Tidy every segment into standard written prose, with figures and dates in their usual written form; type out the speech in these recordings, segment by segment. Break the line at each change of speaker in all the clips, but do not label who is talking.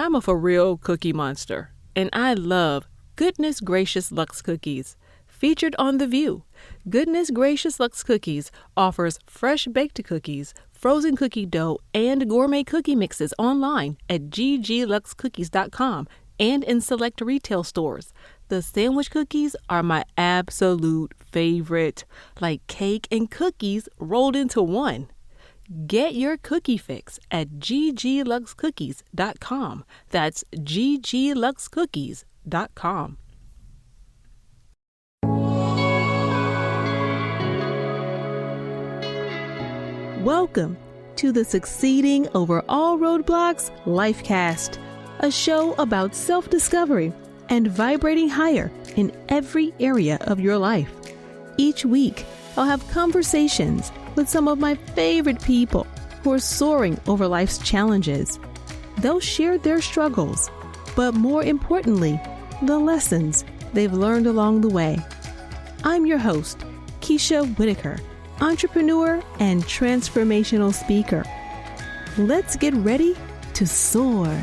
I'm a for real cookie monster, and I love Goodness Gracious Lux Cookies. Featured on The View, Goodness Gracious Lux Cookies offers fresh baked cookies, frozen cookie dough, and gourmet cookie mixes online at ggluxcookies.com and in select retail stores. The sandwich cookies are my absolute favorite, like cake and cookies rolled into one. Get your cookie fix at ggluxcookies.com. That's ggluxcookies.com. Welcome to the Succeeding Over All Roadblocks Lifecast, a show about self-discovery and vibrating higher in every area of your life. Each week, I'll have conversations with some of my favorite people who are soaring over life's challenges. They'll share their struggles, but more importantly, the lessons they've learned along the way. I'm your host, Keisha Whitaker, entrepreneur and transformational speaker. Let's get ready to soar.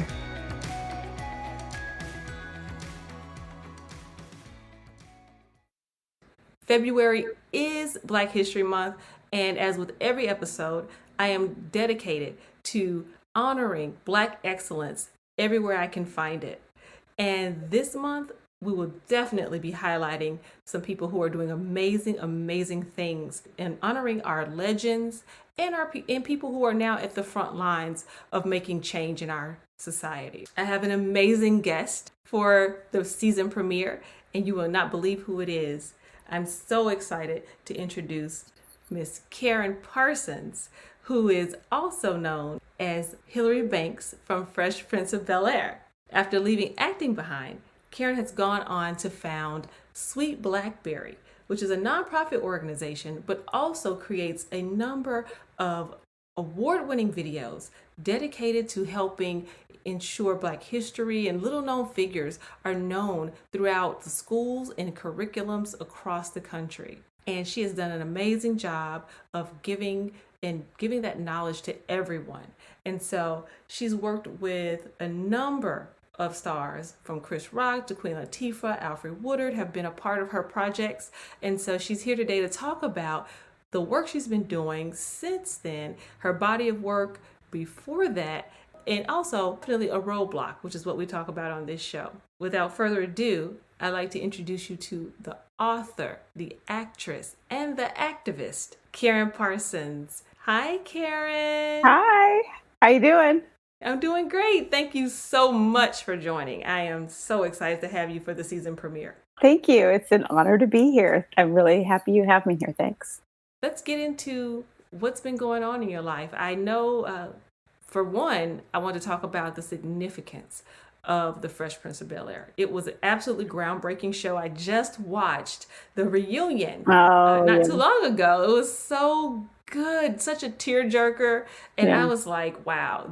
February is Black History Month, and as with every episode, I am dedicated to honoring Black excellence everywhere I can find it. And this month, we will definitely be highlighting some people who are doing amazing, amazing things and honoring our legends and people who are now at the front lines of making change in our society. I have an amazing guest for the season premiere, and you will not believe who it is. I'm so excited to introduce Miss Karyn Parsons, who is also known as Hilary Banks from Fresh Prince of Bel-Air. After leaving acting behind, Karyn has gone on to found Sweet Blackberry, which is a nonprofit organization, but also creates a number of award-winning videos dedicated to helping ensure Black history and little-known figures are known throughout the schools and curriculums across the country. And she has done an amazing job of giving that knowledge to everyone. And so she's worked with a number of stars, from Chris Rock to Queen Latifah, Alfred Woodard have been a part of her projects. And so she's here today to talk about the work she's been doing since then, her body of work before that, and also definitely a roadblock, which is what we talk about on this show. Without further ado, I'd like to introduce you to the author, the actress, and the activist, Karyn Parsons. Hi, Karyn.
Hi. How you doing?
I'm doing great. Thank you so much for joining. I am so excited to have you for the season premiere.
Thank you. It's an honor to be here. I'm really happy you have me here. Thanks.
Let's get into what's been going on in your life. I know, for one, I want to talk about the significance of the Fresh Prince of Bel-Air. It was an absolutely groundbreaking show. I just watched the reunion not too long ago. It was so good, such a tearjerker. And I was like, wow,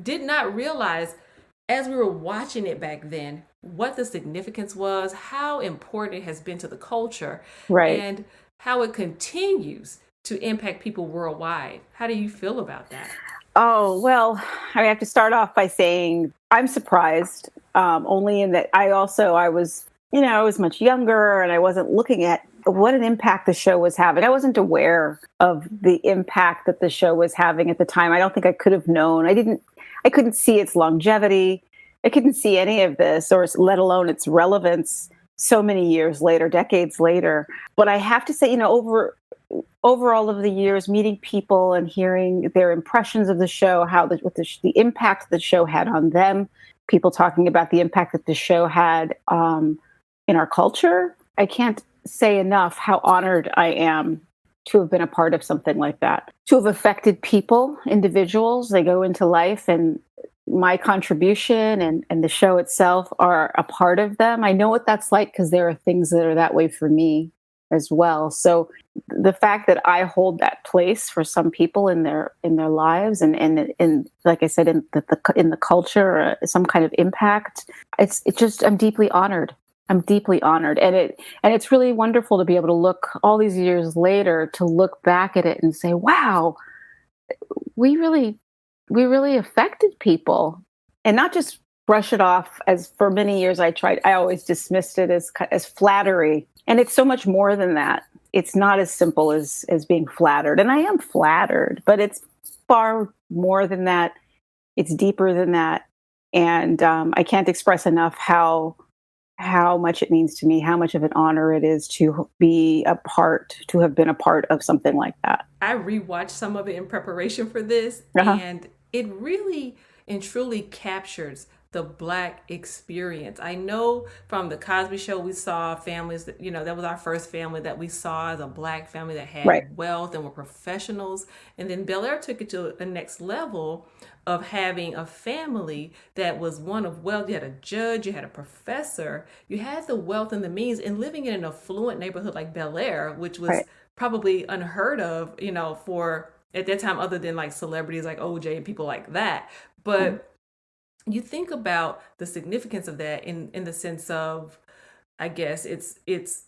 did not realize as we were watching it back then, what the significance was, how important it has been to the culture, and how it continues to impact people worldwide. How do you feel about that?
Oh, well, I have to start off by saying I'm surprised, only in that I was much younger and I wasn't looking at what an impact the show was having. I wasn't aware of the impact that the show was having at the time. I don't think I could have known. I couldn't see its longevity. I couldn't see any of this, or let alone its relevance so many years later, decades later. But I have to say, over all of the years, meeting people and hearing their impressions of the show, how the impact the show had on them, people talking about the impact that the show had in our culture, I can't say enough how honored I am to have been a part of something like that, to have affected people, individuals. They go into life, and my contribution and the show itself are a part of them. I know what that's like because there are things that are that way for me as well. So the fact that I hold that place for some people in their lives and like I said, in the culture, some kind of impact, I'm deeply honored. I'm deeply honored. And it's really wonderful to be able to look all these years later, to look back at it and say, wow, we really affected people, and not just brush it off. As for many years I always dismissed it as flattery, and it's so much more than that. It's not as simple as being flattered, and I am flattered, but it's far more than that. It's deeper than that, and I can't express enough how much it means to me, how much of an honor it is to have been a part of something like that.
I rewatched some of it in preparation for this, and it really and truly captures the Black experience. I know from the Cosby Show, we saw families that, that was our first family that we saw as a Black family that had wealth and were professionals. And then Bel-Air took it to a next level of having a family that was one of wealth. You had a judge, you had a professor, you had the wealth and the means, and living in an affluent neighborhood like Bel-Air, which was probably unheard of, for at that time, other than like celebrities like OJ and people like that. But you think about the significance of that in the sense of, I guess it's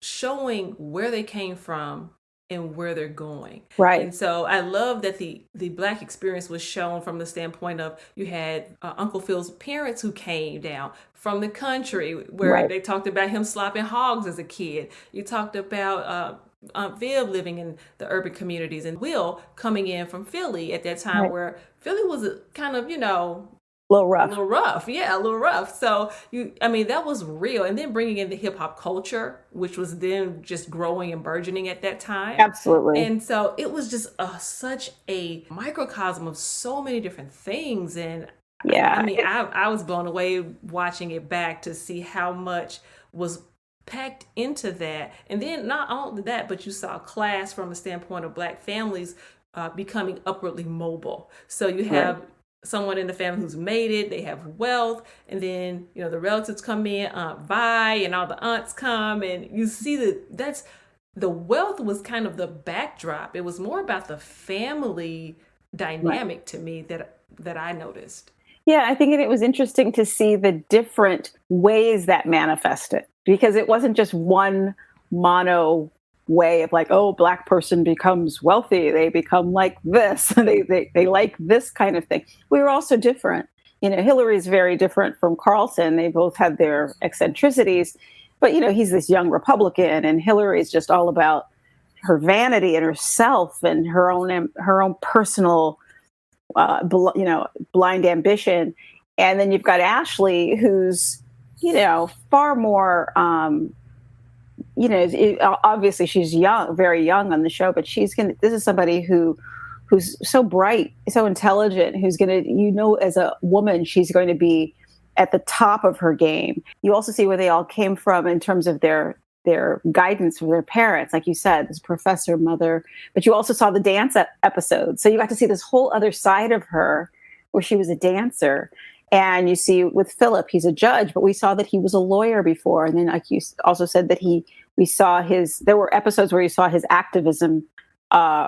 showing where they came from and where they're going.
Right.
And so I love that the Black experience was shown from the standpoint of, you had Uncle Phil's parents who came down from the country where they talked about him slopping hogs as a kid. You talked about Aunt Viv living in the urban communities, and Will coming in from Philly at that time where Philly was a kind of,
a little rough.
Yeah, a little rough. So that was real. And then bringing in the hip hop culture, which was then just growing and burgeoning at that time.
Absolutely.
And so it was just such a microcosm of so many different things. And I was blown away watching it back to see how much was packed into that. And then not only that, but you saw class from a standpoint of Black families becoming upwardly mobile. So you have someone in the family who's made it, they have wealth, and then the relatives come in, Aunt Vi and all the aunts come, and you see that's the wealth was kind of the backdrop. It was more about the family dynamic to me that I noticed.
Yeah, I think it was interesting to see the different ways that manifested, because it wasn't just one mono way of like, oh, Black person becomes wealthy, they become like this, they like this kind of thing. We were also different. Hillary's very different from Carlton. They both had their eccentricities, but he's this young Republican, and Hillary is just all about her vanity and herself and her own personal blind ambition. And then you've got Ashley, who's far more obviously she's young, very young on the show, but this is somebody who's so bright, so intelligent, who's going to, as a woman, she's going to be at the top of her game. You also see where they all came from in terms of their guidance from their parents, like you said, this professor, mother, but you also saw the dance episode. So you got to see this whole other side of her where she was a dancer. And you see with Philip, he's a judge, but we saw that he was a lawyer before. And then, like you also said, that there were episodes where you saw his activism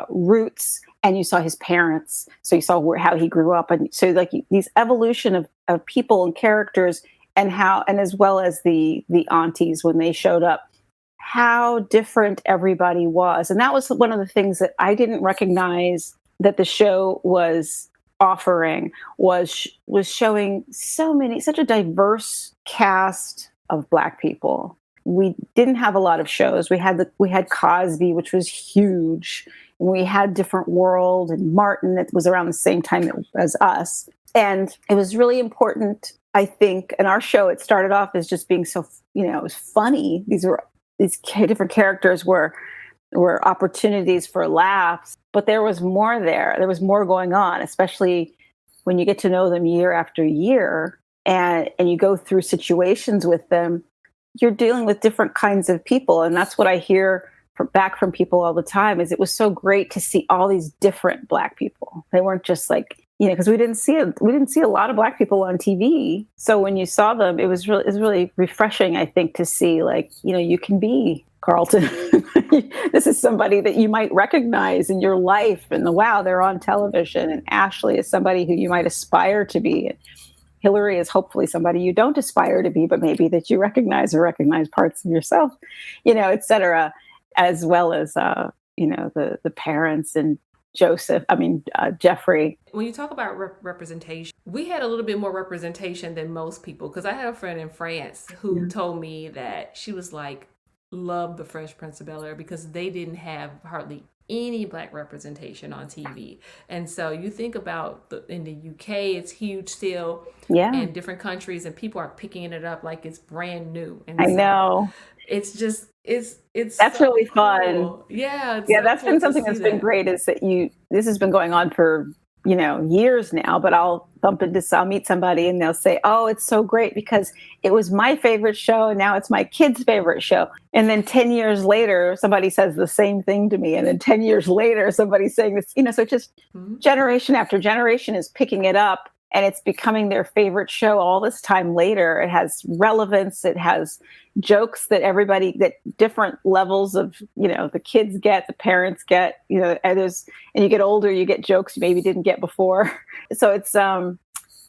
roots, and you saw his parents. So you saw how he grew up. And so like these evolution of people and characters, and as well as the aunties when they showed up, how different everybody was. And that was one of the things that I didn't recognize that the show was offering, was showing such a diverse cast of Black people. We didn't have a lot of shows. We had Cosby, which was huge. We had Different World and Martin that was around the same time as us. And it was really important, I think. In our show, it started off as just being so, it was funny. These different characters were opportunities for laughs, but there was more there. There was more going on, especially when you get to know them year after year, and you go through situations with them. You're dealing with different kinds of people, and that's what I hear back from people all the time. Is it was so great to see all these different Black people. They weren't just like, because we didn't see a lot of Black people on TV. So when you saw them, it was really refreshing, I think, to see like, you can be Carlton. This is somebody that you might recognize in your life, and wow, they're on television. And Ashley is somebody who you might aspire to be. And Hillary is hopefully somebody you don't aspire to be, but maybe that you recognize parts of yourself, et cetera, as well as, the parents. And Jeffrey.
When you talk about representation, we had a little bit more representation than most people, because I had a friend in France who told me that she was like, loved the Fresh Prince of Bel-Air because they didn't have hardly any Black representation on TV. And so you think about in the UK, it's huge still, and different countries, and people are picking it up like it's brand new. And
I know.
It's just it's
that's
so
really
cool.
Fun.
Yeah,
so that's cool been something that's been great. Is that this has been going on for years now, but I'll meet somebody and they'll say, "Oh, it's so great because it was my favorite show and now it's my kid's favorite show." And then 10 years later, somebody says the same thing to me. And then 10 years later, somebody's saying this, so just generation after generation is picking it up and it's becoming their favorite show all this time later. It has relevance. It has jokes that different levels of, the kids get, the parents get, and you get older, you get jokes you maybe didn't get before. So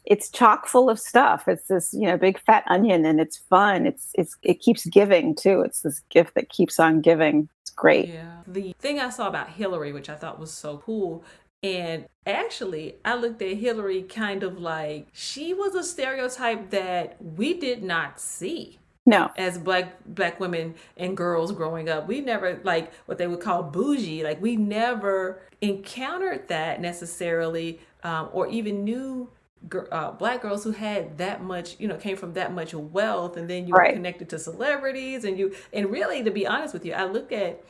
it's chock full of stuff. It's this, big fat onion, and it's fun. It keeps giving too. It's this gift that keeps on giving. It's great.
Yeah. The thing I saw about Hillary, which I thought was so cool, and actually, I looked at Hillary kind of like she was a stereotype that we did not see.
No.
As black women and girls growing up, we never, like what they would call bougie, like we never encountered that necessarily, or even knew Black girls who had that much, came from that much wealth, and then you were connected to celebrities, and really, to be honest with you, I look at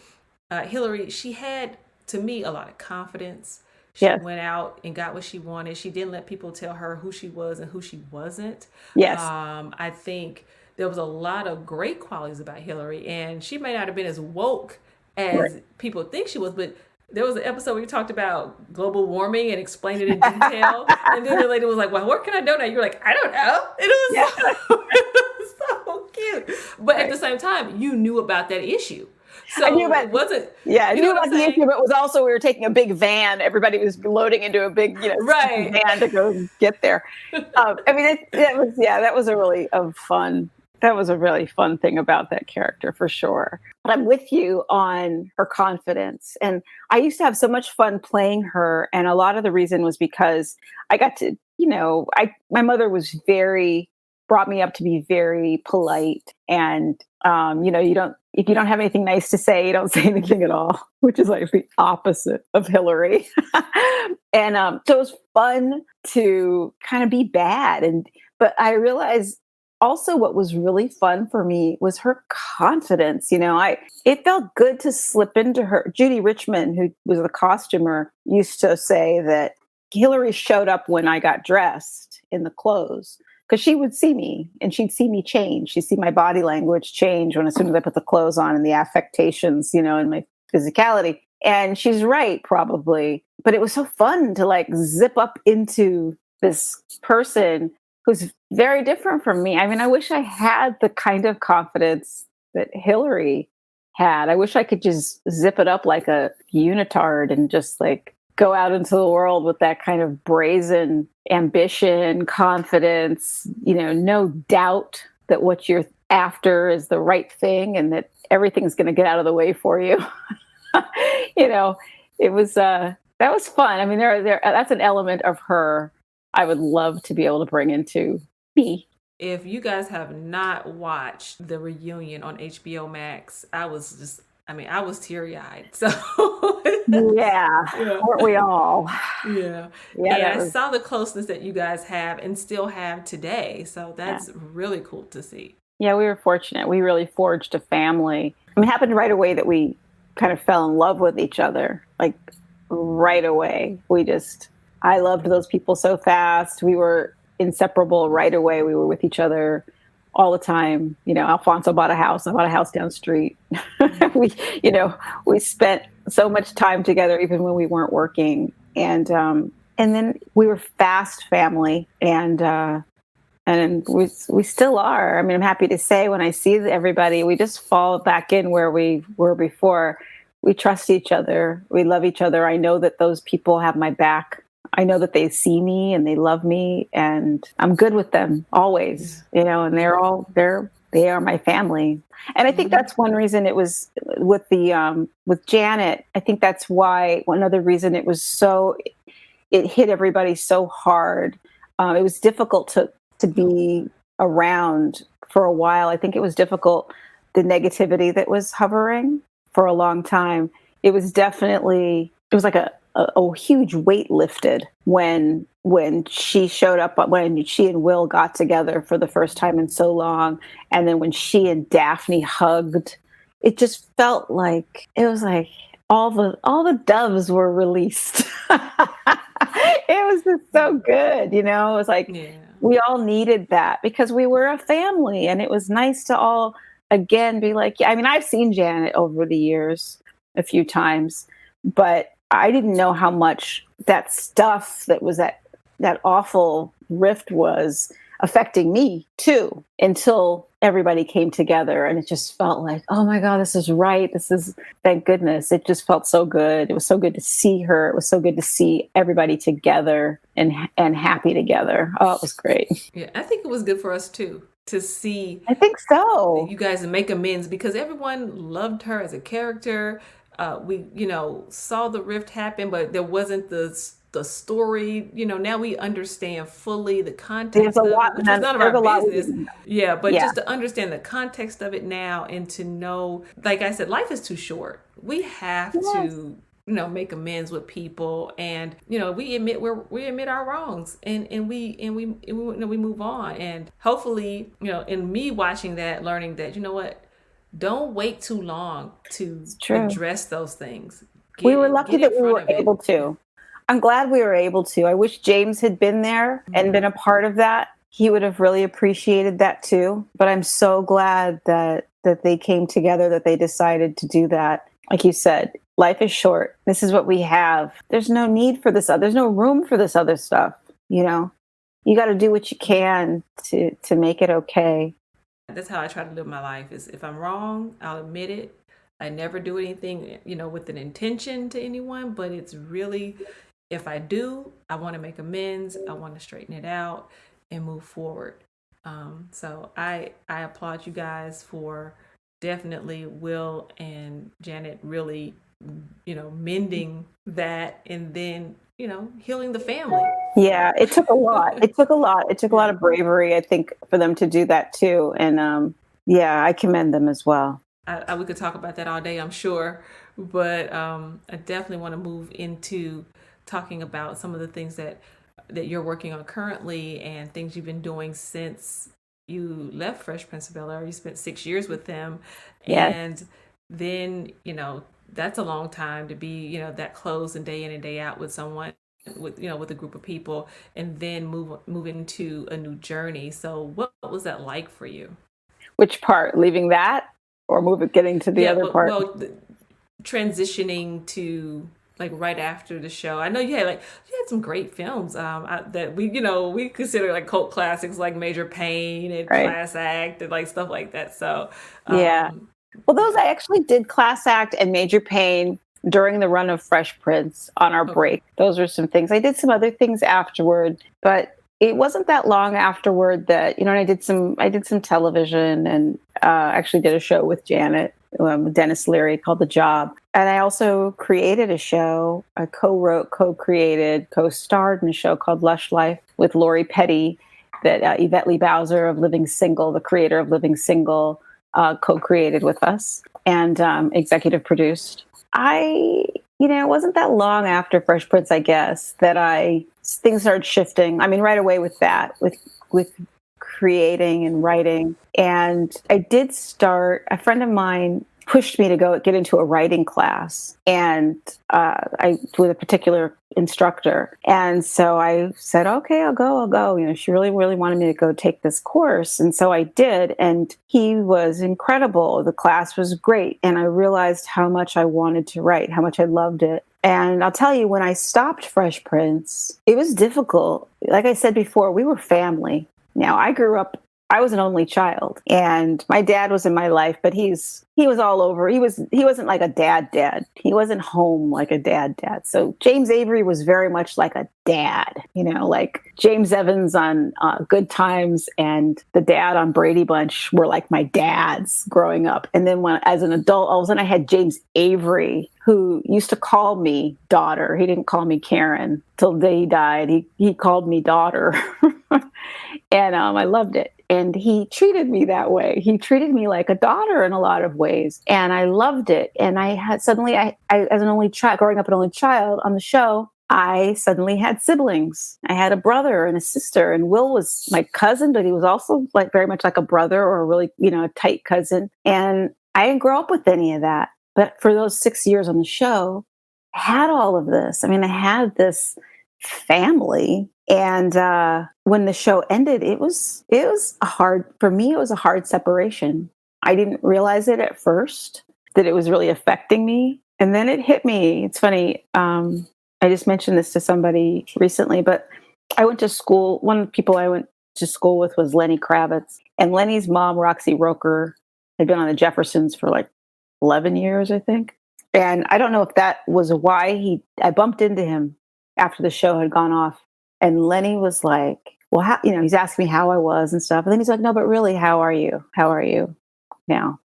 Hillary. She had, to me, a lot of confidence. She went out and got what she wanted. She didn't let people tell her who she was and who she wasn't.
Yes.
I think there was a lot of great qualities about Hillary, and she may not have been as woke as people think she was, but there was an episode where you talked about global warming and explained it in detail. And then the lady was like, "Well, what can I donate?" You're like, "I don't know." It was so cute. But at the same time, you knew about that issue. So I knew about, it wasn't.
Yeah, I knew about the issue, but it was also we were taking a big van. Everybody was loading into a big, van to go get there. That was a really fun. That was a really fun thing about that character for sure. But I'm with you on her confidence, and I used to have so much fun playing her. And a lot of the reason was because I got to, my mother was brought me up to be very polite, and if you don't have anything nice to say, you don't say anything at all, which is like the opposite of Hillary. And so it was fun to kind of be bad. But I realized also what was really fun for me was her confidence. It felt good to slip into her. Judy Richmond, who was the costumer, used to say that Hillary showed up when I got dressed in the clothes, because she would see me and she'd see me change. She'd see my body language change as soon as I put the clothes on, and the affectations, and my physicality. And she's right, probably. But it was so fun to like zip up into this person who's very different from me. I mean, I wish I had the kind of confidence that Hillary had. I wish I could just zip it up like a unitard and just like go out into the world with that kind of brazen ambition, confidence, no doubt that what you're after is the right thing and that everything's going to get out of the way for you. It was, that was fun. I mean, that's an element of her I would love to be able to bring into me.
If you guys have not watched the reunion on HBO Max, I was teary-eyed. So
weren't we all?
Yeah. And I saw the closeness that you guys have and still have today. So that's really cool to see.
Yeah, we were fortunate. We really forged a family. I mean, it happened right away that we kind of fell in love with each other. Like right away. I loved those people so fast. We were inseparable right away. We were with each other all the time. Alfonso bought a house. I bought a house down the street. We spent so much time together, even when we weren't working. And then we were fast family, and we still are. I mean, I'm happy to say when I see everybody, we just fall back in where we were before. We trust each other. We love each other. I know that those people have my back. I know that they see me and they love me, and I'm good with them always, and they're They are my family. And I think
Hmm.
that's one reason it was with Janet. I think that's why one other reason it hit everybody so hard. It was difficult to be around for a while. I think it was difficult, the negativity that was hovering for a long time. It was like a huge weight lifted when she showed up, when she and Will got together for the first time in so long, and then when she and Daphne hugged, it just felt like it was like all the doves were released. It was just so good, you know. It was like
Yeah.
we all needed that because we were a family, and it was nice to all again be like, yeah. I mean, I've seen Janet over the years a few times, but I didn't know how much that stuff that was that awful rift was affecting me too until everybody came together, and it just felt like, oh my god, this is right. This is, thank goodness. It just felt so good. It was so good to see her. It was so good to see everybody together and happy together. Oh, it was great.
Yeah, I think it was good for us too to see
I think so.
you guys make amends because everyone loved her as a character. We, saw the rift happen, but there wasn't the story. Now we understand fully the
There's a
context of
lot.
it, which was none of
There's
our
a lot we
business.
didn't know.
Yeah, but
Yeah,
just to understand the context of it now and to know, like I said, life is too short. We have
yes,
to make amends with people, and we admit our wrongs, and we move on, and hopefully, in me watching that, learning that, what, don't wait too long to
it's true.
address those things.
We were
Get
lucky
in
that we
front
were
of it.
able to. I'm glad we were able to. I wish James had been there and
Mhm.
been a part of that. He would have really appreciated that too. But I'm so glad that they came together, that they decided to do that. Like you said, life is short. This is what we have. There's no need for this. There's no room for this other stuff. You know, you got to do what you can to make it okay.
That's how I try to live my life. Is if I'm wrong, I'll admit it. I never do anything, with an intention to anyone, but it's really, if I do, I want to make amends. I want to straighten it out and move forward. So I applaud you guys for definitely Will and Janet really, mending that, and then, healing the family.
Yeah, it took a lot. It took a lot. It took a lot
Yeah.
of bravery, I think, for them to do that too. And yeah, I commend them as well.
We could talk about that all day, I'm sure, but I definitely want to move into talking about some of the things that you're working on currently and things you've been doing since you left Fresh Prince of Bel-Air. You spent 6 years with them,
Yes.
and then that's a long time to be that close and day in and day out with someone, with a group of people, and then move into a new journey. So what was that like for you?
Which part? Leaving that or getting to the
Yeah,
other part?
transitioning to, like, right after the show. I know you had some great films, that we consider like cult classics, like Major Payne and
Right.
Class Act and like stuff like that. So,
Yeah. Well, those
yeah.
I actually did Class Act and Major Payne during the run of Fresh Prince on our
Okay.
break. Those were some things. I did some other things afterward, but it wasn't that long afterward that, and I did some television and actually did a show with Janet, Dennis Leary, called The Job. And I also created a show, I co-wrote, co-created, co-starred in a show called Lush Life with Lori Petty, that Yvette Lee Bowser of Living Single, the creator of Living Single, co-created with us and executive produced. It wasn't that long after Fresh Prince, I guess, that things started shifting. I mean, right away with that, with creating and writing. And I did start. A friend of mine pushed me to go get into a writing class, and I with a particular instructor. And so I said, okay, I'll go. She really, really wanted me to go take this course. And so I did. And he was incredible. The class was great. And I realized how much I wanted to write, how much I loved it. And I'll tell you, when I stopped Fresh Prince, it was difficult. Like I said before, we were family. Now, I grew up I was an only child, and my dad was in my life, but he was all over. He wasn't like a dad. He wasn't home like a dad. So James Avery was very much like a dad, like James Evans on Good Times and the dad on Brady Bunch were like my dads growing up. And then as an adult, all of a sudden I had James Avery, who used to call me daughter. He didn't call me Karen till the day he died. He called me daughter. And I loved it. And he treated me that way. He treated me like a daughter in a lot of ways. And I loved it. And I had suddenly, I as an only child, growing up an only child on the show, I suddenly had siblings. I had a brother and a sister. And Will was my cousin, but he was also like very much like a brother or a really, a tight cousin. And I didn't grow up with any of that. But for those 6 years on the show, I had all of this. I mean, I had this family. And when the show ended, it was for me, it was a hard separation. I didn't realize it at first, that it was really affecting me. And then it hit me. It's funny. I just mentioned this to somebody recently, but I went to school. One of the people I went to school with was Lenny Kravitz. And Lenny's mom, Roxy Roker, had been on the Jeffersons for like 11 years, I think. And I don't know if that was why I bumped into him after the show had gone off. And Lenny was like, well, how, he's asking me how I was and stuff. And then he's like, no, but really, how are you? How are you now?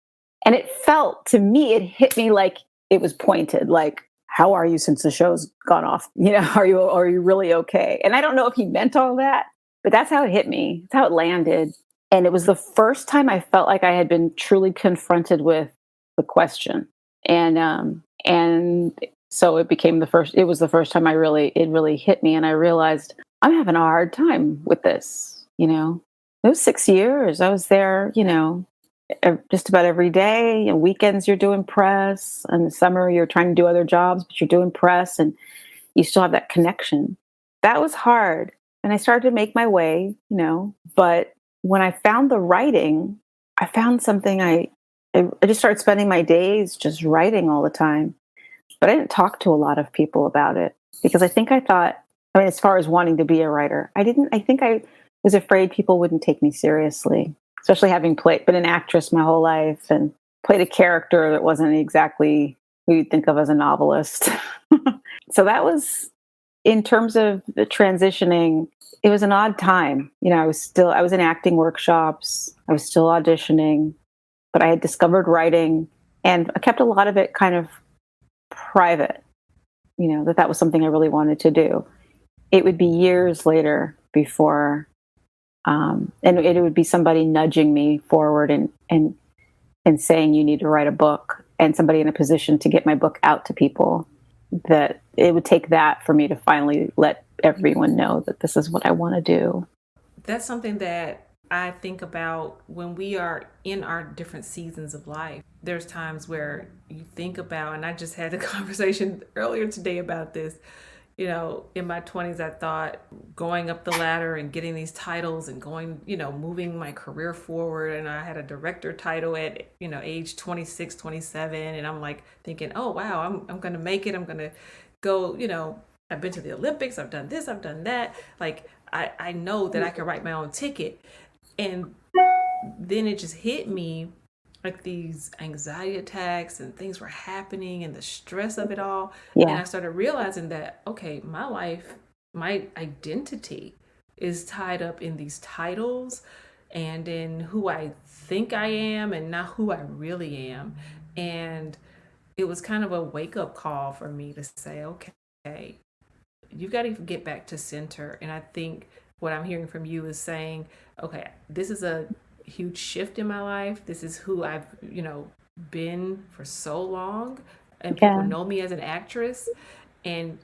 And it felt to me, it hit me like it was pointed, like, how are you since the show's gone off? Are you really okay? And I don't know if he meant all that, but that's how it hit me. That's how it landed. And it was the first time I felt like I had been truly confronted with the question. And so it was the first time it really hit me. And I realized I'm having a hard time with this, It was 6 years. I was there, just about every day. And weekends you're doing press. And the summer you're trying to do other jobs, but you're doing press and you still have that connection. That was hard. And I started to make my way, but when I found the writing, I found something I just started spending my days just writing all the time. But I didn't talk to a lot of people about it because I thought, as far as wanting to be a writer, I think I was afraid people wouldn't take me seriously, especially having been an actress my whole life and played a character that wasn't exactly who you'd think of as a novelist. So that was, in terms of the transitioning, it was an odd time. I was in acting workshops. I was still auditioning, but I had discovered writing and I kept a lot of it kind of private, that was something I really wanted to do. It would be years later before, and it would be somebody nudging me forward and saying, you need to write a book, and somebody in a position to get my book out to people, that it would take that for me to finally let everyone know that this is what I want to do.
That's something that I think about when we are in our different seasons of life. There's times where you think about, and I just had a conversation earlier today about this, in my 20s, I thought going up the ladder and getting these titles and going, moving my career forward. And I had a director title at, age 26, 27. And I'm like thinking, oh, wow, I'm going to make it. I'm going to go, I've been to the Olympics. I've done this. I've done that. Like, I know that I can write my own ticket. And then it just hit me like these anxiety attacks and things were happening and the stress of it all. Yeah. And I started realizing that, okay, my life, my identity is tied up in these titles and in who I think I am and not who I really am. And it was kind of a wake-up call for me to say, okay, you've got to get back to center. And I think what I'm hearing from you is saying, okay, this is a huge shift in my life. This is who I've, been for so long, and people know me as an actress. And,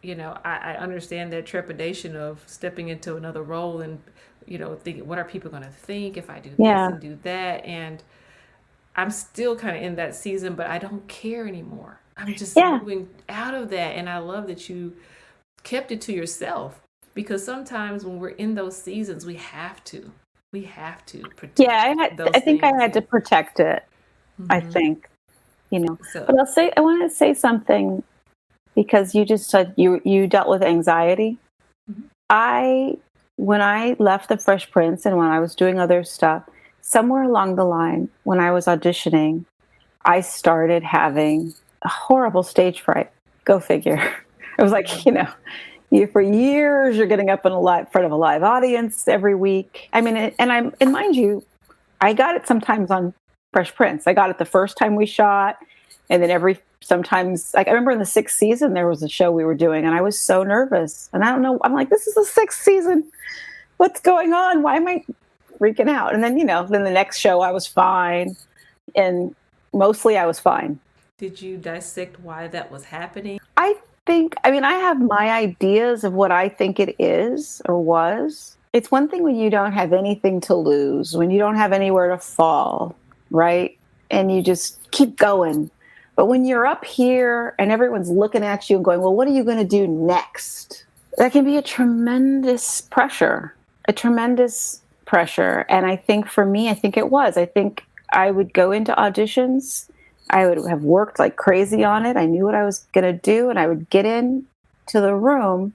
I understand that trepidation of stepping into another role and, thinking, what are people going to think if I do this and do that? And I'm still kind of in that season, but I don't care anymore. I'm just moving out of that. And I love that you kept it to yourself, because sometimes when we're in those seasons, we have to protect.
I think I had to protect it. Mm-hmm. I think, but I want to say something, because you just said you dealt with anxiety. Mm-hmm. I when I left the Fresh Prince and when I was doing other stuff, somewhere along the line, when I was auditioning, I started having a horrible stage fright. Go figure. It was like, for years you're getting up in front of a live audience every week. I mean, and mind you, I got it sometimes on Fresh Prince. I got it the first time we shot, and then sometimes, like I remember in the 6th season there was a show we were doing, and I was so nervous. And I don't know, I'm like, this is the 6th season. What's going on? Why am I freaking out? And then then the next show I was fine, and mostly I was fine.
Did you dissect why that was happening?
I have my ideas of what I think it is or was. It's one thing when you don't have anything to lose, when you don't have anywhere to fall, right? And you just keep going. But when you're up here and everyone's looking at you and going, well, what are you going to do next? That can be a tremendous pressure. And I think for me, I think it was. I think I would go into auditions. I would have worked like crazy on it. I knew what I was going to do, and I would get in to the room,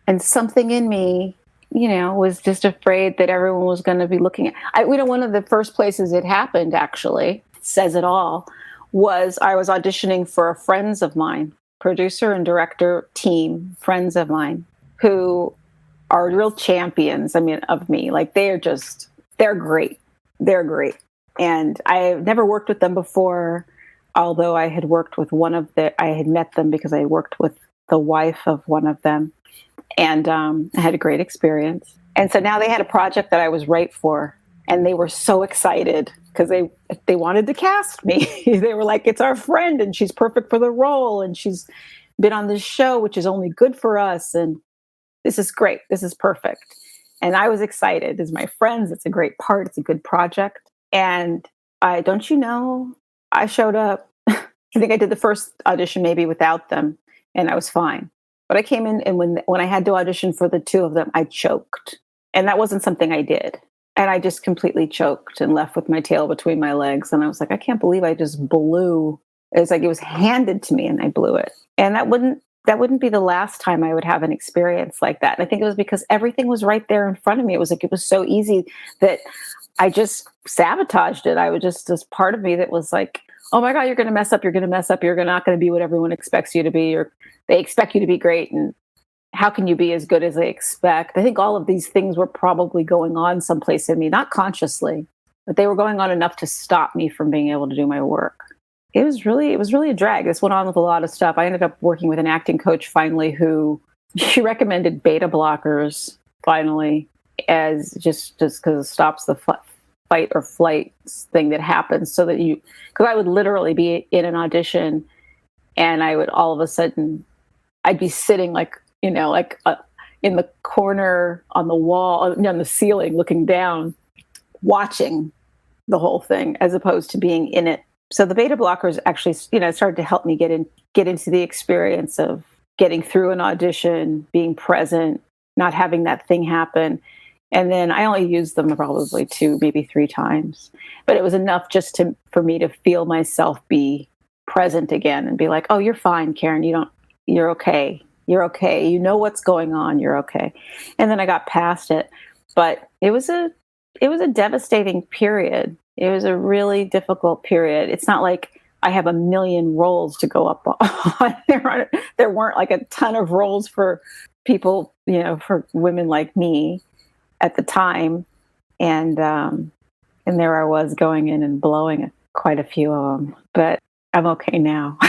and something in me, was just afraid that everyone was going to be looking at. One of the first places it happened, actually, says it all, was I was auditioning for friends of mine, producer and director team, friends of mine, who are real champions. Of me. Like they're great. They're great. And I've never worked with them before, although I had worked with I had met them because I worked with the wife of one of them, and I had a great experience. And so now they had a project that I was right for, and they were so excited because they wanted to cast me. They were like, it's our friend, and she's perfect for the role, and she's been on this show, which is only good for us, and this is great. This is perfect. And I was excited. As my friends, it's a great part. It's a good project. And I showed up. I think I did the first audition maybe without them, and I was fine. But I came in, and when I had to audition for the two of them, I choked. And that wasn't something I did. And I just completely choked and left with my tail between my legs. And I was like, I can't believe I just blew. It was like it was handed to me, and I blew it. And that wouldn't be the last time I would have an experience like that. And I think it was because everything was right there in front of me. It was so easy that I just sabotaged it. I was just this part of me that was like, oh my God, you're going to mess up. You're going to mess up. You're not going to be what everyone expects you to be, or they expect you to be great. And how can you be as good as they expect? I think all of these things were probably going on someplace in me, not consciously, but they were going on enough to stop me from being able to do my work. It was really a drag. This went on with a lot of stuff. I ended up working with an acting coach finally she recommended beta blockers finally, as just because it stops the fight or flight thing that happens, so that because I would literally be in an audition, and I would all of a sudden, I'd be sitting in the corner on the wall, on the ceiling, looking down, watching the whole thing, as opposed to being in it. So the beta blockers actually, started to help me get into the experience of getting through an audition, being present, not having that thing happen. And then I only used them probably 2, maybe 3 times, but it was enough just for me to feel myself be present again and be like, oh, you're fine, Karyn. You're okay. You're okay. You know what's going on. You're okay. And then I got past it, but it was a devastating period. It was a really difficult period. It's not like I have a million roles to go up on. There weren't like a ton of roles for people, for women like me at the time. And there I was going in and blowing quite a few of them, but I'm okay now.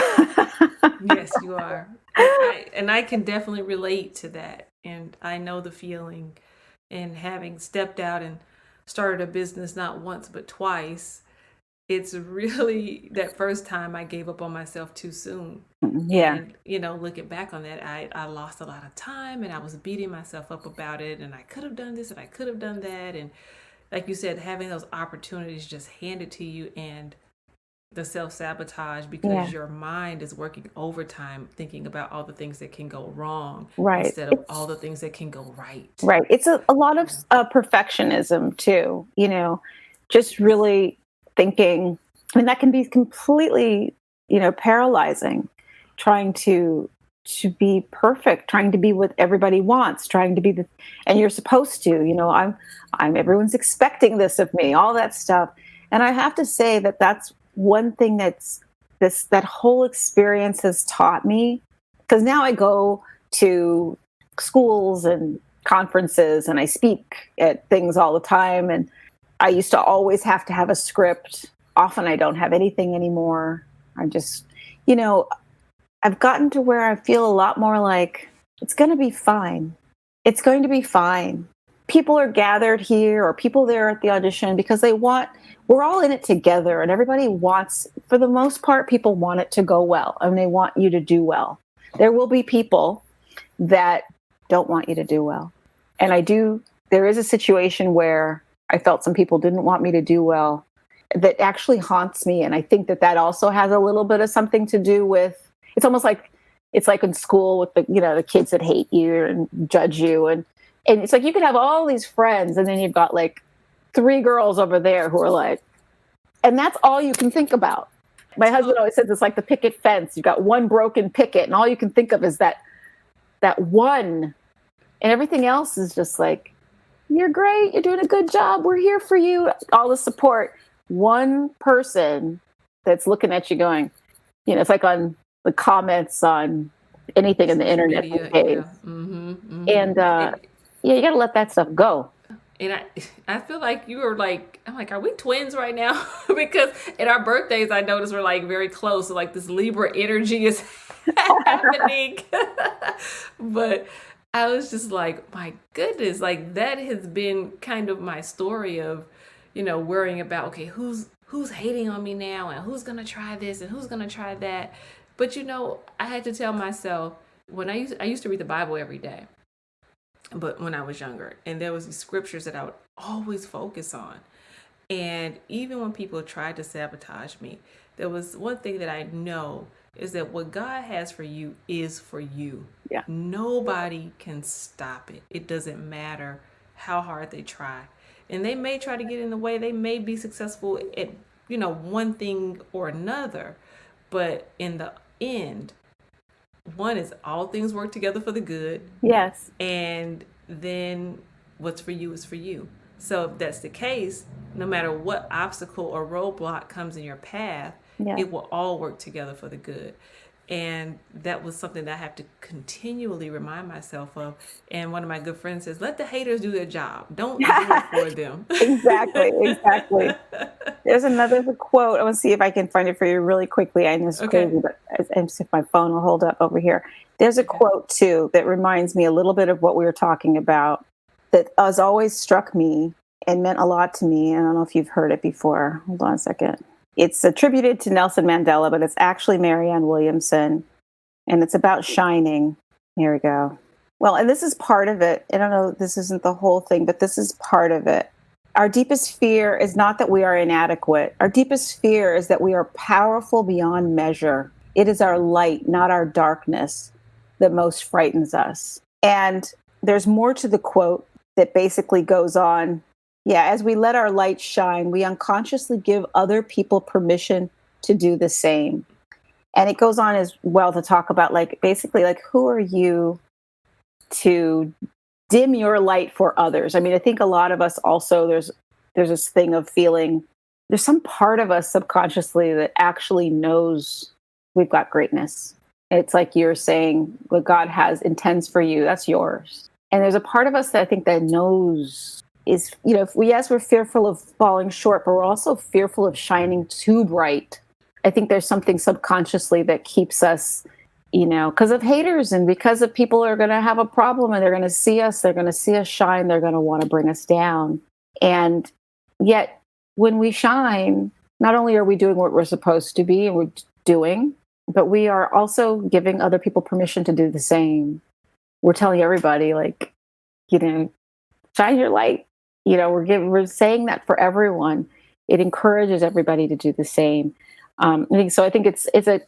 Yes, you are. And I can definitely relate to that. And I know the feeling, and having stepped out and started a business not once but twice, it's really that first time I gave up on myself too soon.
Yeah.
And looking back on that, I lost a lot of time, and I was beating myself up about it, and I could have done this and I could have done that. And like you said, having those opportunities just handed to you, and the self-sabotage because your mind is working overtime thinking about all the things that can go wrong,
right,
instead of all the things that can go right.
Right. It's a lot of perfectionism too, just really thinking. I mean, that can be completely, paralyzing, trying to to be perfect, trying to be what everybody wants, trying to be and you're supposed to, everyone's expecting this of me, all that stuff. And I have to say that that's one thing that whole experience has taught me, because now I go to schools and conferences and I speak at things all the time. And I used to always have to have a script. Often I don't have anything anymore. I just, I've gotten to where I feel a lot more like it's going to be fine. It's going to be fine. People are gathered here or people there at the audition because we're all in it together, and everybody wants, for the most part, people want it to go well and they want you to do well. There will be people that don't want you to do well. And there is a situation where I felt some people didn't want me to do well that actually haunts me. And I think that also has a little bit of something to do with, it's almost like, it's like in school with the kids that hate you and judge you. And it's like, you could have all these friends and then you've got like 3 girls over there who are like, and that's all you can think about. My husband always says it's like the picket fence. You've got one broken picket and all you can think of is that one. And everything else is just like, you're great. You're doing a good job. We're here for you. All the support. One person that's looking at you going, it's like on the comments on anything in the internet.
Yeah. Mm-hmm, mm-hmm.
And you got to let that stuff go.
And I feel like you were like, I'm like, are we twins right now? Because at our birthdays, I noticed we're like very close. So like this Libra energy is happening. But I was just like, my goodness, like that has been kind of my story of, worrying about, okay, who's hating on me now and who's going to try this and who's going to try that. But, I had to tell myself when I used to read the Bible every day, but when I was younger, and there was these scriptures that I would always focus on. And even when people tried to sabotage me, there was one thing that I know is that what God has for you is for you.
Yeah.
Nobody can stop it. It doesn't matter how hard they try. And they may try to get in the way. They may be successful at, one thing or another. But in the end, one is all things work together for the good.
Yes.
And then what's for you is for you. So if that's the case, no matter what obstacle or roadblock comes in your path, it will all work together for the good. And that was something that I have to continually remind myself of. And one of my good friends says, let the haters do their job. Don't do it for them.
Exactly. There's another quote. I want to see if I can find it for you really quickly. I know it's crazy, but I'm see if my phone will hold up over here. There's a quote too that reminds me a little bit of what we were talking about that has always struck me and meant a lot to me. I don't know if you've heard it before. Hold on a second. It's attributed to Nelson Mandela, but it's actually Marianne Williamson, and it's about shining. Here we go. Well, and this is part of it. I don't know, this isn't the whole thing, but this is part of it. Our deepest fear is not that we are inadequate. Our deepest fear is that we are powerful beyond measure. It is our light, not our darkness, that most frightens us. And there's more to the quote that basically goes on. Yeah, as we let our light shine, we unconsciously give other people permission to do the same. And it goes on as well to talk about basically who are you to dim your light for others? I mean, I think a lot of us also, there's this thing of feeling, there's some part of us subconsciously that actually knows we've got greatness. It's like you're saying what God intends for you, that's yours. And there's a part of us that I think that knows is, we're fearful of falling short, but we're also fearful of shining too bright. I think there's something subconsciously that keeps us, because of haters and because of people are going to have a problem and they're going to see us shine, they're going to want to bring us down. And yet when we shine, not only are we doing what we're supposed to be and we're doing, but we are also giving other people permission to do the same. We're telling everybody, shine your light. We're saying that for everyone. It encourages everybody to do the same. I think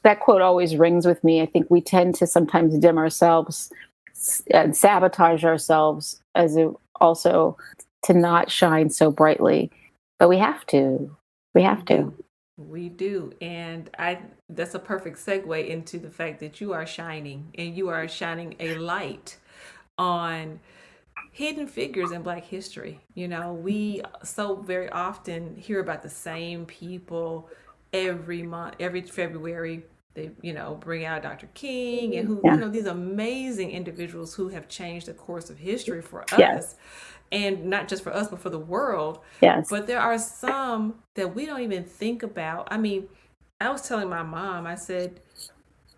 that quote always rings with me. I think we tend to sometimes dim ourselves and sabotage ourselves also to not shine so brightly, but we have to.
We do. And I that's a perfect segue into the fact that you are shining, and you are shining a light on hidden figures in Black history. You know, we so very often hear about the same people every month, every February. They, you know, bring out Dr. King and who, you
Yeah.
know, these amazing individuals who have changed the course of history for
Yes.
us, and not just for us, but for the world.
Yes.
But there are some that we don't even think about. I mean, I was telling my mom, I said,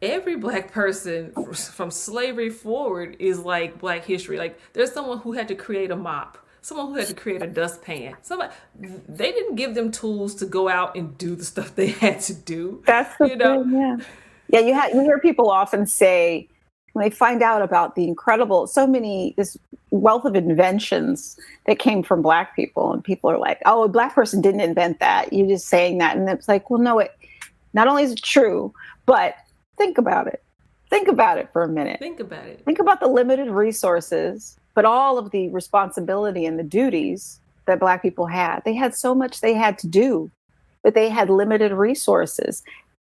every Black person from slavery forward is like Black history. Like, there's someone who had to create a mop, someone who had to create a dustpan. Somebody, they didn't give them tools to go out and do the stuff they had to do.
That's the
You know,
thing. Yeah. Yeah. You hear people often say when they find out about the incredible, so many, this wealth of inventions that came from Black people, and people are like, oh, a Black person didn't invent that. You're just saying that. And it's like, well, no, it not only is it true, but think about it. Think about it for a minute.
think about it.
Think about the limited resources, but all of the responsibility and the duties that Black people had. They had so much they had to do, but they had limited resources.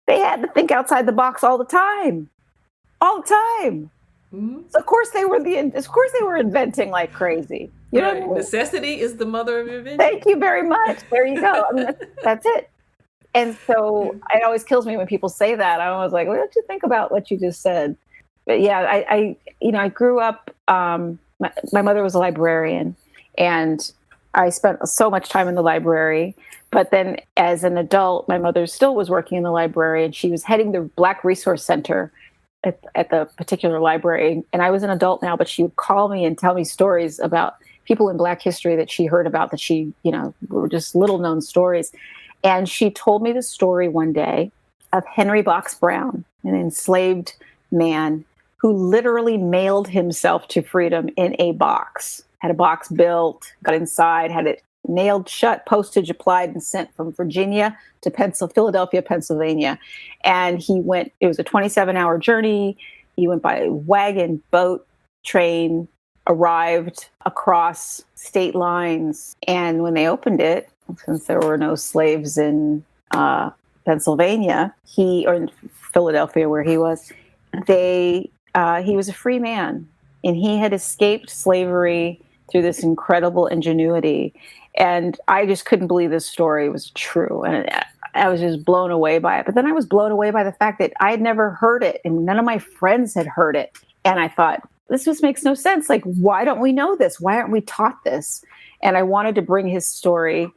They had to think outside the box all the time, all the time.
Mm-hmm.
So of course they were inventing like crazy. You know,
Right. Necessity is the mother of invention.
thank you very much. There you go. I mean, that's it. And so it always kills me when people say that. I was like, what did you think about what you just said? But yeah, I grew up, my mother was a librarian, and I spent so much time in the library. But then as an adult, my mother still was working in the library, and she was heading the Black Resource Center at the particular library. And I was an adult now, but she would call me and tell me stories about people in Black history that she heard about that she, were just little known stories. And she told me the story one day of Henry Box Brown, an enslaved man who literally mailed himself to freedom in a box, had a box built, got inside, had it nailed shut, postage applied, and sent from Virginia to Philadelphia, Pennsylvania. And it was a 27-hour journey. He went by wagon, boat, train, arrived across state lines. And when they opened it, since there were no slaves in Pennsylvania, or in Philadelphia where he was, he was a free man, and he had escaped slavery through this incredible ingenuity. And I just couldn't believe this story was true. And I was just blown away by it. But then I was blown away by the fact that I had never heard it, and none of my friends had heard it. And I thought, this just makes no sense. Like, why don't we know this? Why aren't we taught this? And I wanted to bring his story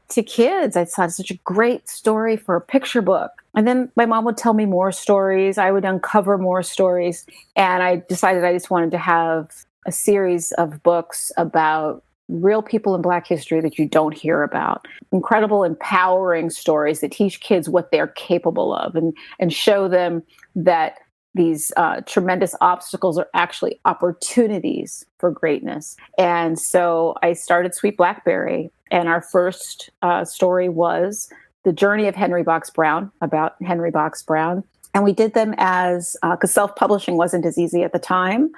to kids. I thought such a great story for a picture book. And then my mom would tell me more stories. I would uncover more stories. And I decided I just wanted to have a series of books about real people in Black history that you don't hear about. Incredible, empowering stories that teach kids what they're capable of, and show them that these tremendous obstacles are actually opportunities for greatness. And so I started Sweet Blackberry, and our first story was The Journey of Henry Box Brown, about Henry Box Brown. And we did them because self-publishing wasn't as easy at the time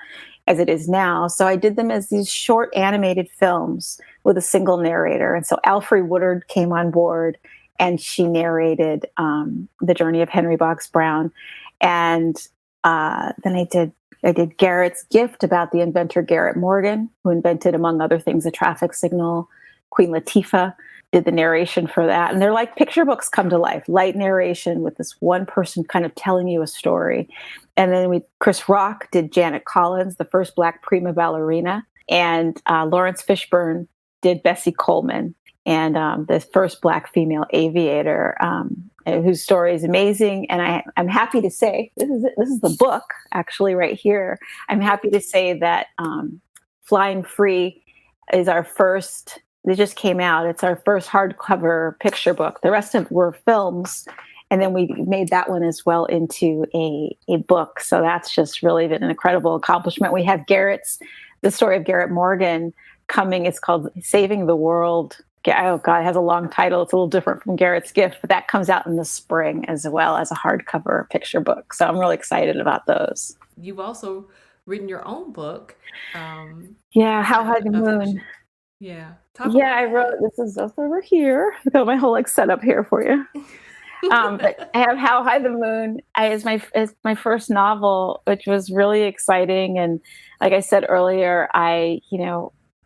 as it is now. So I did them as these short animated films with a single narrator. And so Alfre Woodard came on board, and she narrated The Journey of Henry Box Brown. And then I did Garrett's Gift, about the inventor Garrett Morgan, who invented, among other things, the traffic signal. Queen Latifah did the narration for that. And they're like picture books come to life, light narration with this one person kind of telling you a story. And then Chris Rock did Janet Collins, the first Black prima ballerina. And Lawrence Fishburne did Bessie Coleman, and the first Black female aviator, whose story is amazing. And I'm happy to say, this is the book actually right here. I'm happy to say that Flying Free is our first. It just came out. It's our first hardcover picture book. The rest of were films, and then we made that one as well into a book. So that's just really been an incredible accomplishment. We have the story of Garrett Morgan coming. It's called Saving the World. Oh God, it has a long title. It's a little different from Garrett's Gift, but that comes out in the spring as well as a hardcover picture book. So I'm really excited about those.
You've also written your own book.
Yeah, How High the Moon.
Yeah.
I wrote, this is over here. I've got my whole setup here for you. But I have How High the Moon as my first novel, which was really exciting. And like I said earlier, I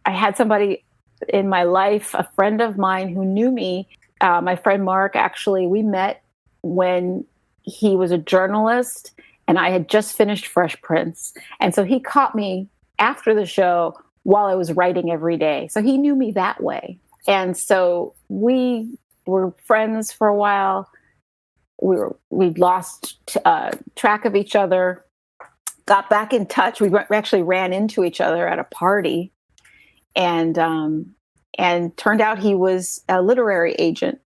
had somebody in my life, a friend of mine who knew me. My friend Mark, actually, we met when he was a journalist, and I had just finished Fresh Prince, and so he caught me after the show while I was writing every day. So he knew me that way, and so we were friends for a while. We lost track of each other, got back in touch. We actually ran into each other at a party, and turned out he was a literary agent.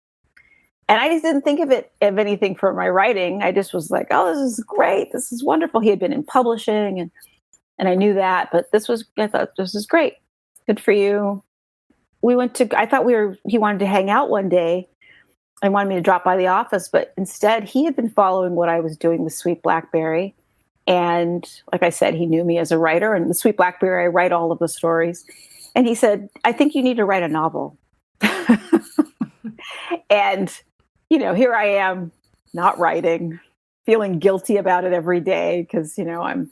And I just didn't think of anything for my writing. I just was like, oh, this is great. This is wonderful. He had been in publishing, and I knew that, but I thought this is great. Good for you. I thought he wanted to hang out one day and wanted me to drop by the office, but instead he had been following what I was doing with Sweet Blackberry. And like I said, he knew me as a writer, and the Sweet Blackberry, I write all of the stories. And he said, I think you need to write a novel. And, here I am not writing, feeling guilty about it every day because, I'm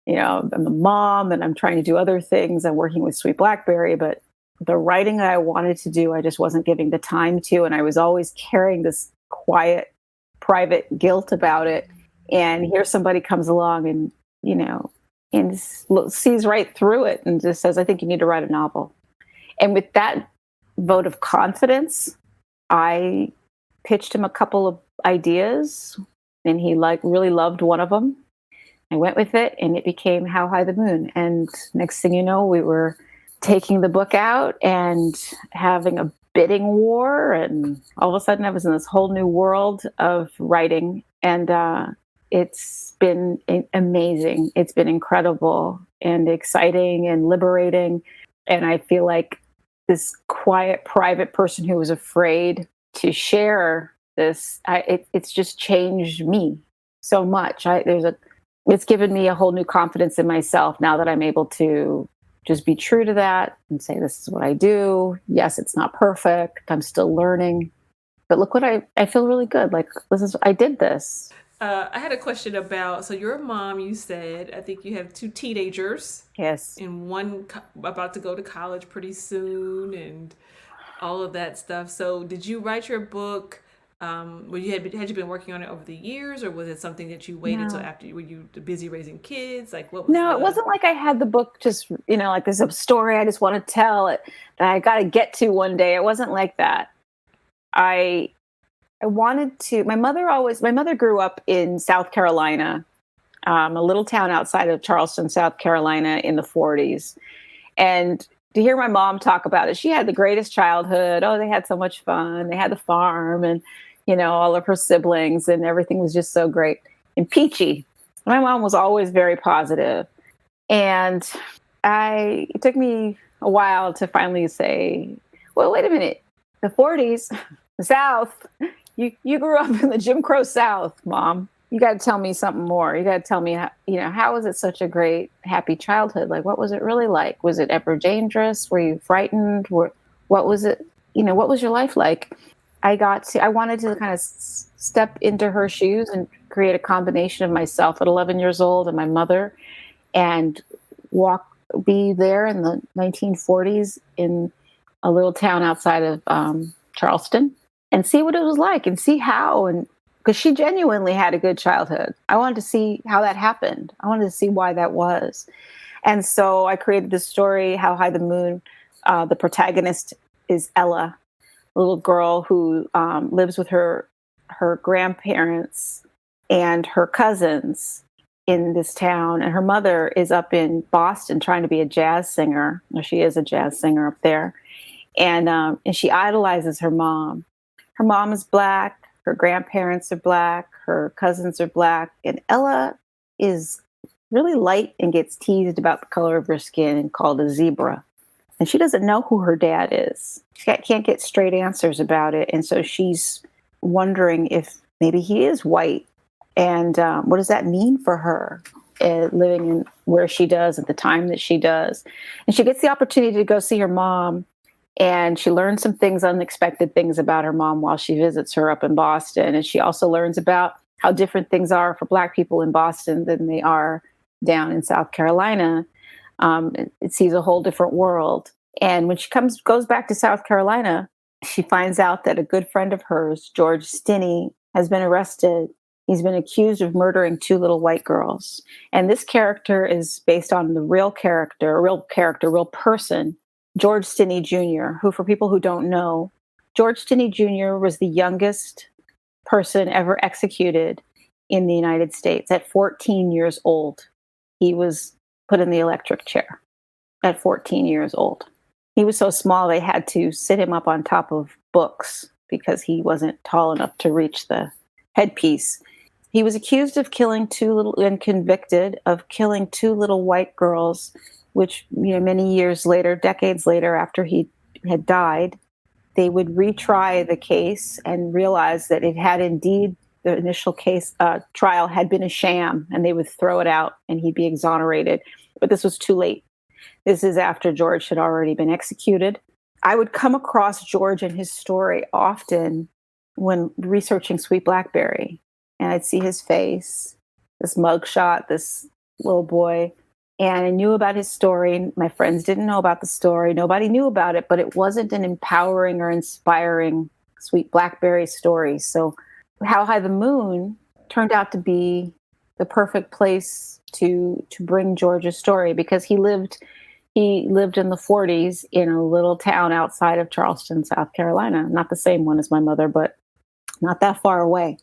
a mom and I'm trying to do other things. I'm working with Sweet Blackberry, but the writing that I wanted to do, I just wasn't giving the time to. And I was always carrying this quiet, private guilt about it. And here somebody comes along and sees right through it and just says, I think you need to write a novel. And with that vote of confidence, I pitched him a couple of ideas, and he really loved one of them. I went with it, and it became How High the Moon. And next thing you know, we were taking the book out and having a bidding war. And all of a sudden I was in this whole new world of writing. And it's been amazing. It's been incredible and exciting and liberating. And I feel like this quiet, private person who was afraid to share this, it's just changed me so much. It's given me a whole new confidence in myself now that I'm able to just be true to that and say, this is what I do. Yes, it's not perfect. I'm still learning. But look what I feel really good. Like, I did this.
I had a question about, so your mom, you said, I think you have two teenagers.
Yes.
And one about to go to college pretty soon and all of that stuff. So did you write your book? Had you been working on it over the years, or was it something that you waited till after? Were you busy raising kids? Like, what was
No, it wasn't like I had the book just, like there's a story I just want to tell it that I got to get to one day. It wasn't like that. I wanted to. My mother grew up in South Carolina, a little town outside of Charleston, South Carolina, in the 40s, and to hear my mom talk about it, she had the greatest childhood. Oh, they had so much fun. They had the farm and, all of her siblings, and everything was just so great and peachy. My mom was always very positive. And it took me a while to finally say, well, wait a minute. The 40s, the South, you grew up in the Jim Crow South, Mom. You got to tell me something more. You got to tell me, how was it such a great, happy childhood? Like, what was it really like? Was it ever dangerous? Were you frightened? What was it? What was your life like? I wanted to kind of step into her shoes and create a combination of myself at 11 years old and my mother, and be there in the 1940s in a little town outside of Charleston, and see what it was like and see how, and because she genuinely had a good childhood. I wanted to see how that happened. I wanted to see why that was. And so I created this story, How High the Moon. The protagonist is Ella, a little girl who lives with her grandparents and her cousins in this town. And her mother is up in Boston trying to be a jazz singer. Or she is a jazz singer up there. And she idolizes her mom. Her mom is Black. Her grandparents are Black, her cousins are Black, and Ella is really light and gets teased about the color of her skin and called a zebra. And she doesn't know who her dad is. She can't get straight answers about it. And so she's wondering if maybe he is white. And what does that mean for her living in where she does at the time that she does? And she gets the opportunity to go see her mom And she learns some things, unexpected things about her mom while she visits her up in Boston. And she also learns about how different things are for Black people in Boston than they are down in South Carolina. It sees a whole different world. And when she goes back to South Carolina, she finds out that a good friend of hers, George Stinney, has been arrested. He's been accused of murdering 2 little white girls. And this character is based on the real person, George Stinney Jr., who, for people who don't know, George Stinney Jr. was the youngest person ever executed in the United States. At 14 years old, he was put in the electric chair at 14 years old. He was so small they had to sit him up on top of books because he wasn't tall enough to reach the headpiece. He was accused of killing and convicted of killing 2 little white girls, which, many years later, decades later, after he had died, they would retry the case and realize that it had indeed, the initial case trial had been a sham, and they would throw it out and he'd be exonerated. But this was too late. This is after George had already been executed. I would come across George and his story often when researching Sweet Blackberry, and I'd see his face, this mugshot, this little boy. And I knew about his story. My friends didn't know about the story. Nobody knew about it, but it wasn't an empowering or inspiring Sweet Blackberry story. So How High the Moon turned out to be the perfect place to bring George's story, because he lived in the 40s in a little town outside of Charleston, South Carolina. Not the same one as my mother, but not that far away.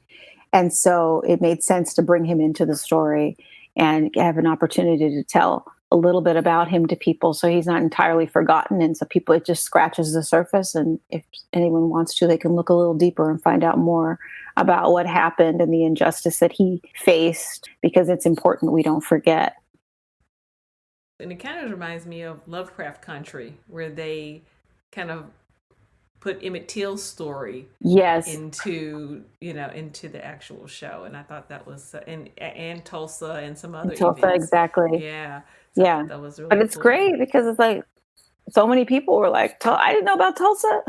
And so it made sense to bring him into the story and have an opportunity to tell a little bit about him to people, so he's not entirely forgotten. And so it just scratches the surface. And if anyone wants to, they can look a little deeper and find out more about what happened and the injustice that he faced, because it's important we don't forget.
And it kind of reminds me of Lovecraft Country, where they kind of put Emmett Till's story into the actual show. And I thought that was and Tulsa and some other
Tulsa,
events.
exactly.
Yeah.
So yeah.
That was really
But it's
cool.
great because it's like so many people were like, I didn't know about Tulsa,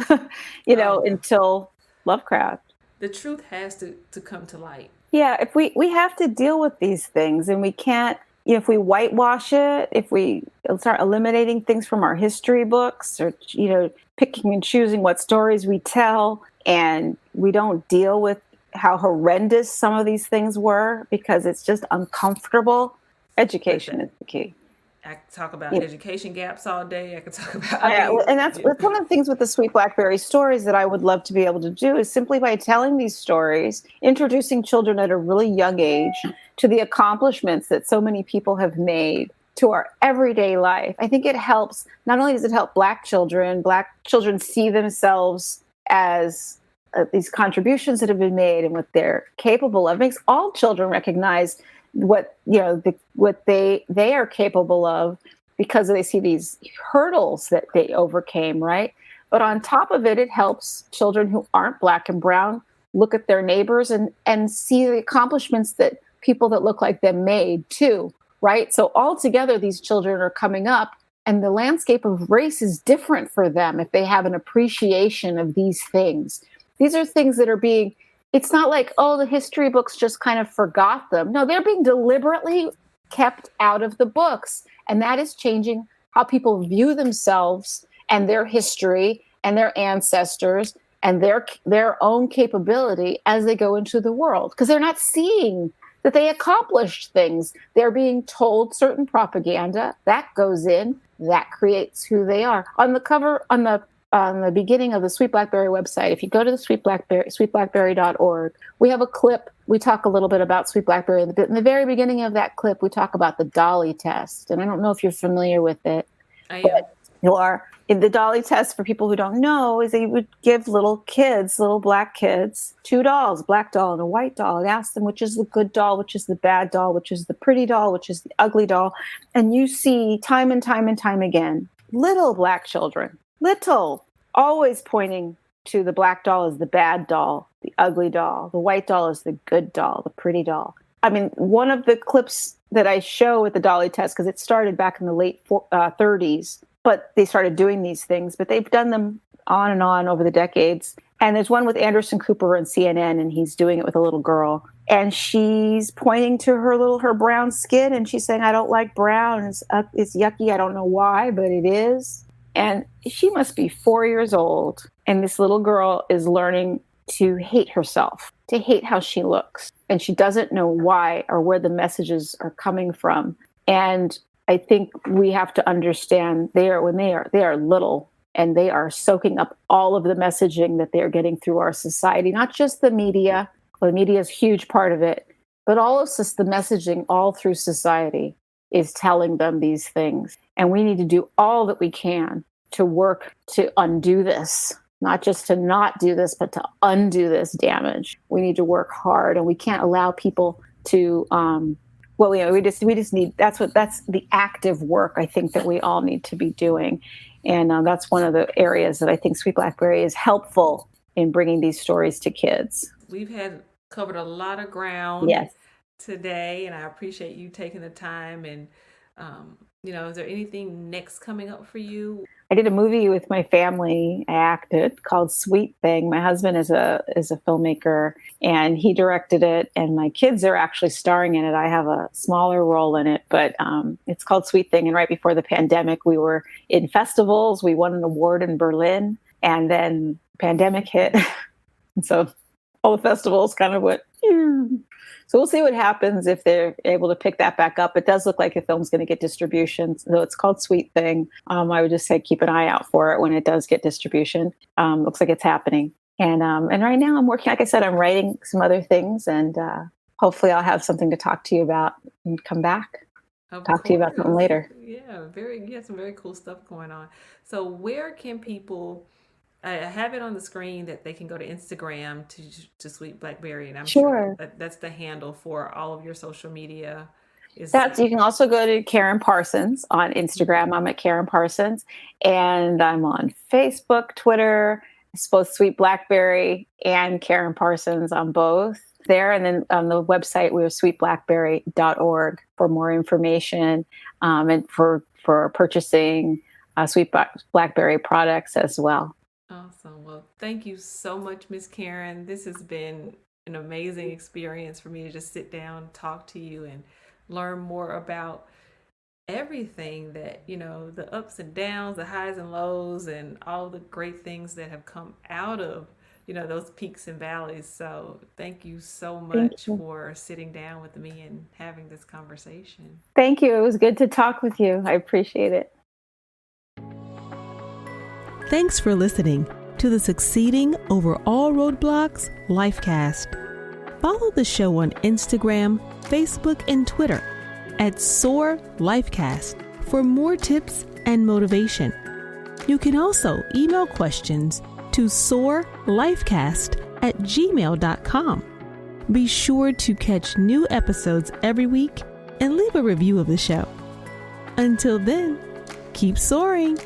until Lovecraft.
The truth has to come to light.
Yeah, if we have to deal with these things, and we can't, if we whitewash it, if we start eliminating things from our history books, or, picking and choosing what stories we tell, and we don't deal with how horrendous some of these things were because it's just uncomfortable, education is the key.
I could talk about education gaps all day. I could talk about...
and that's one of the things with the Sweet Blackberry stories that I would love to be able to do, is simply by telling these stories, introducing children at a really young age to the accomplishments that so many people have made to our everyday life. I think it helps, not only does it help Black children see themselves as these contributions that have been made and what they're capable of. It makes all children recognize what they are capable of, because they see these hurdles that they overcame, right? But on top of it, it helps children who aren't Black and brown look at their neighbors and see the accomplishments that people that look like them made too, right? So altogether, these children are coming up, and the landscape of race is different for them if they have an appreciation of these things. These are things that are being... It's not like, the history books just kind of forgot them. No, they're being deliberately kept out of the books. And that is changing how people view themselves and their history and their ancestors and their own capability as they go into the world. Because they're not seeing that they accomplished things. They're being told certain propaganda that goes in, that creates who they are. On the cover, on the beginning of the Sweet Blackberry website, if you go to the sweetblackberry.org, we have a clip. We talk a little bit about Sweet Blackberry. In the very beginning of that clip, we talk about the Dolly test. And I don't know if you're familiar with it.
I am.
You are. In the Dolly test, for people who don't know, is they would give little Black kids, 2 dolls, a black doll and a white doll, and ask them which is the good doll, which is the bad doll, which is the pretty doll, which is the ugly doll. And you see time and time and time again, little Black children, always pointing to the black doll as the bad doll, the ugly doll, the white doll as the good doll, the pretty doll. I mean, one of the clips that I show with the Dolly test, because it started back in the late 30s, but they started doing these things, but they've done them on and on over the decades. And there's one with Anderson Cooper on CNN, and he's doing it with a little girl. And she's pointing to her brown skin, and she's saying, I don't like brown. It's yucky. I don't know why, but it is. And she must be 4 years old. And this little girl is learning to hate herself, to hate how she looks. And she doesn't know why or where the messages are coming from. And I think we have to understand they are little, and they are soaking up all of the messaging that they're getting through our society, not just the media. Well, the media is a huge part of it, but all of the messaging all through society is telling them these things. And we need to do all that we can to work to undo this, not just to not do this, but to undo this damage. We need to work hard, and we can't allow people to, we just need, that's the active work I think that we all need to be doing. And that's one of the areas that I think Sweet Blackberry is helpful in bringing these stories to kids.
We've covered a lot of ground today, and I appreciate you taking the time. And, is there anything next coming up for you?
I did a movie with my family. I acted, called Sweet Thing. My husband is a filmmaker, and he directed it, and my kids are actually starring in it. I have a smaller role in it, but it's called Sweet Thing. And right before the pandemic, we were in festivals. We won an award in Berlin, and then pandemic hit. And so all the festivals kind of went, so we'll see what happens if they're able to pick that back up. It does look like the film's going to get distribution. So it's called Sweet Thing. I would just say keep an eye out for it when it does get distribution. Looks like it's happening. And right now I'm working, like I said, I'm writing some other things, and hopefully I'll have something to talk to you about and come back. Talk to you about something later.
Yeah, some very cool stuff going on. So where can people... I have it on the screen that they can go to Instagram to Sweet Blackberry, and I'm sure that's the handle for all of your social media. You
can also go to Karyn Parsons on Instagram. I'm at Karyn Parsons, and I'm on Facebook, Twitter. It's both Sweet Blackberry and Karyn Parsons on both there. And then on the website, we have sweetblackberry.org for more information and for purchasing Sweet Blackberry products as well.
Awesome. Well, thank you so much, Miss Karyn. This has been an amazing experience for me to just sit down, talk to you, and learn more about everything that, the ups and downs, the highs and lows, and all the great things that have come out of, those peaks and valleys. So thank you so much for sitting down with me and having this conversation.
Thank you. It was good to talk with you. I appreciate it.
Thanks for listening to the Succeeding Over All Roadblocks Lifecast. Follow the show on Instagram, Facebook, and Twitter at SOAR Lifecast for more tips and motivation. You can also email questions to soarlifecast@gmail.com. Be sure to catch new episodes every week and leave a review of the show. Until then, keep soaring.